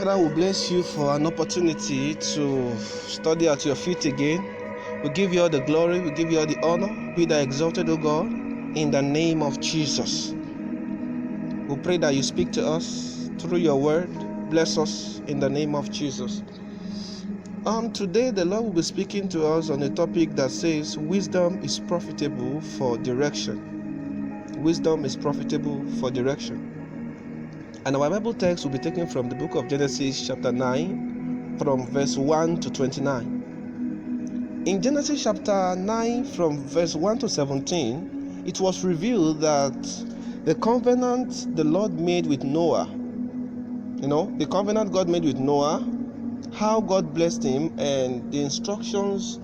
Father, we bless you for an opportunity to study at your feet again. We give you all the glory, we give you all the honor. Be thou exalted, O God, in the name of Jesus. We pray that you speak to us through your word. Bless us in the name of Jesus. Today, the Lord will be speaking to us on a topic that says, wisdom is profitable for direction. Wisdom is profitable for direction. And our Bible text will be taken from the book of Genesis chapter 9 from verse 1 to 29. In Genesis chapter 9 from verse 1 to 17, it was revealed that the covenant the Lord made with Noah, the covenant God made with Noah, how God blessed him, and the instructions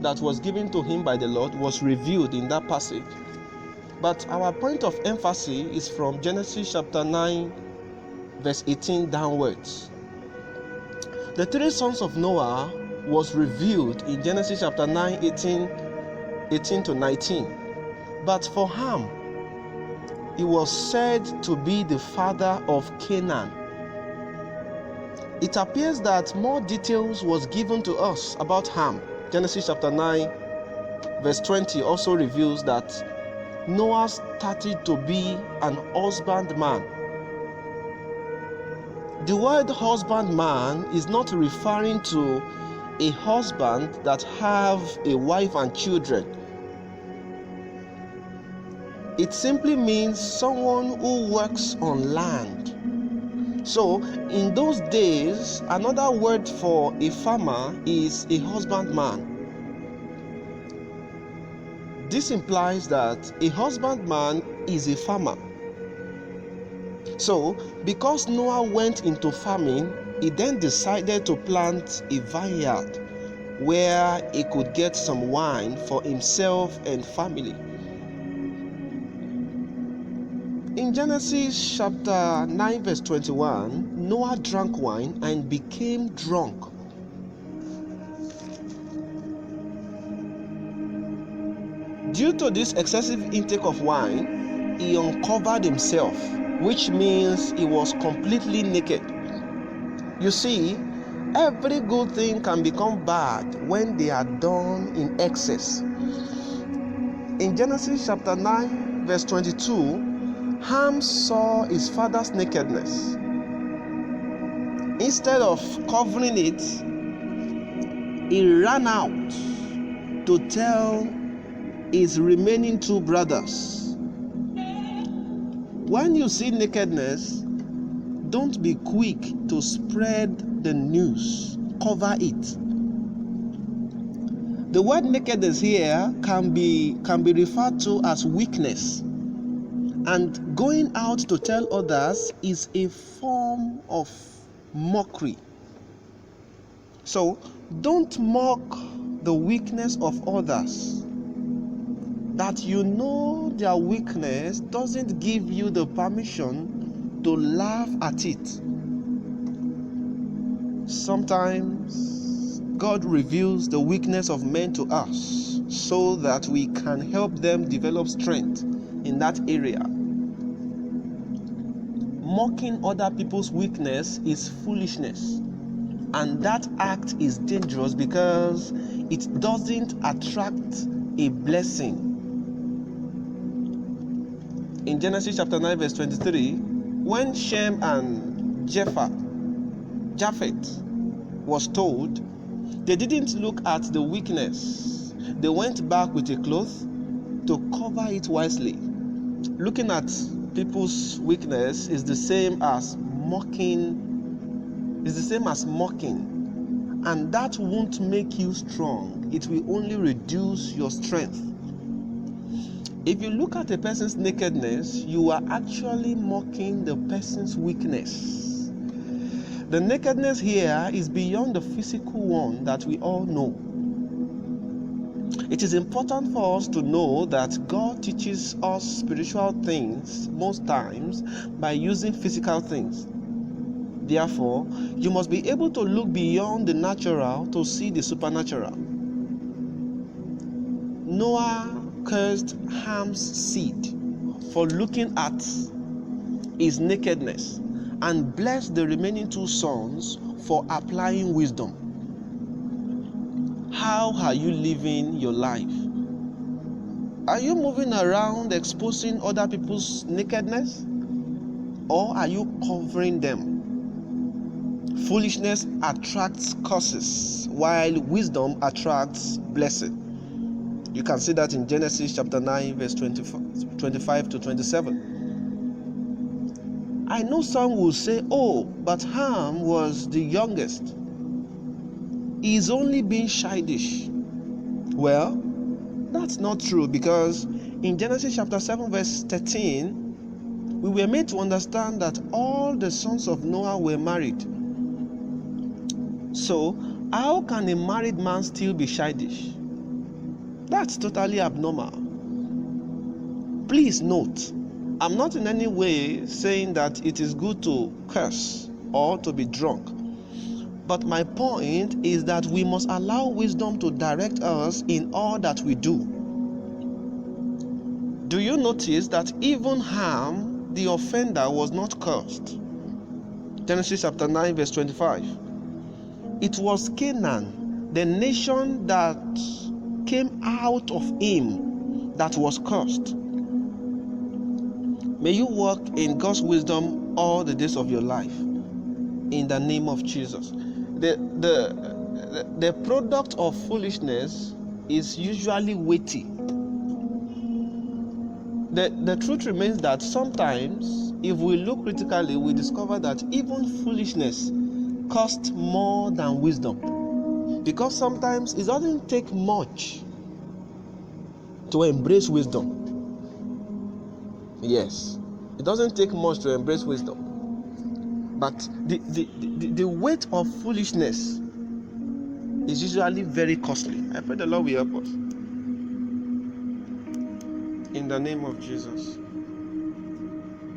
that was given to him by the Lord was revealed in that passage. But our point of emphasis is from Genesis chapter 9 verse 18 downwards. The three sons of Noah was revealed in Genesis chapter 9, 18 to 19. But for Ham, he was said to be the father of Canaan. It appears that more details was given to us about Ham. Genesis chapter 9 verse 20 also reveals that Noah started to be an husbandman. The word husbandman is not referring to a husband that have a wife and children. It simply means someone who works on land. So, in those days, another word for a farmer is a husbandman. This implies that a husbandman is a farmer. So, because Noah went into farming, he then decided to plant a vineyard where he could get some wine for himself and family. In Genesis chapter 9 verse 21, Noah drank wine and became drunk. Due to this excessive intake of wine, he uncovered himself, which means he was completely naked. You see, every good thing can become bad when they are done in excess. In Genesis chapter 9 verse 22, Ham saw his father's nakedness. Instead of covering it, he ran out to tell his remaining two brothers. When you see nakedness, don't be quick to spread the news. Cover it. The word nakedness here can be referred to as weakness. And going out to tell others is a form of mockery. So, don't mock the weakness of others. That you know their weakness doesn't give you the permission to laugh at it. Sometimes God reveals the weakness of men to us so that we can help them develop strength in that area. Mocking other people's weakness is foolishness, and that act is dangerous because it doesn't attract a blessing. In Genesis chapter 9 verse 23, when Shem and Japheth was told, they didn't look at the weakness. They went back with a cloth to cover it wisely. Looking at people's weakness is the same as mocking. And that won't make you strong. It will only reduce your strength. If you look at a person's nakedness, you are actually mocking the person's weakness. The nakedness here is beyond the physical one that we all know. It is important for us to know that God teaches us spiritual things most times by using physical things. Therefore, you must be able to look beyond the natural to see the supernatural. Noah cursed Ham's seed for looking at his nakedness and bless the remaining 2 sons for applying wisdom. How are you living your life? Are you moving around exposing other people's nakedness? Or are you covering them? Foolishness attracts curses, while wisdom attracts blessing. You can see that in Genesis chapter 9, verse 25 to 27. I know some will say, oh, but Ham was the youngest. He is only being childish. Well, that's not true, because in Genesis chapter 7, verse 13, we were made to understand that all the sons of Noah were married. So, how can a married man still be childish? That's totally abnormal. Please note, I'm not in any way saying that it is good to curse or to be drunk. But my point is that we must allow wisdom to direct us in all that we do. Do you notice that even Ham, the offender, was not cursed? Genesis chapter 9, verse 25. It was Canaan, the nation that came out of him, that was cursed. May you walk in God's wisdom all the days of your life, in the name of Jesus. The product of foolishness is usually weighty. The truth remains that sometimes, if we look critically, we discover that even foolishness costs more than wisdom. Because sometimes it doesn't take much to embrace wisdom. Yes, it doesn't take much to embrace wisdom. But the weight of foolishness is usually very costly. I pray the Lord will help us. In the name of Jesus.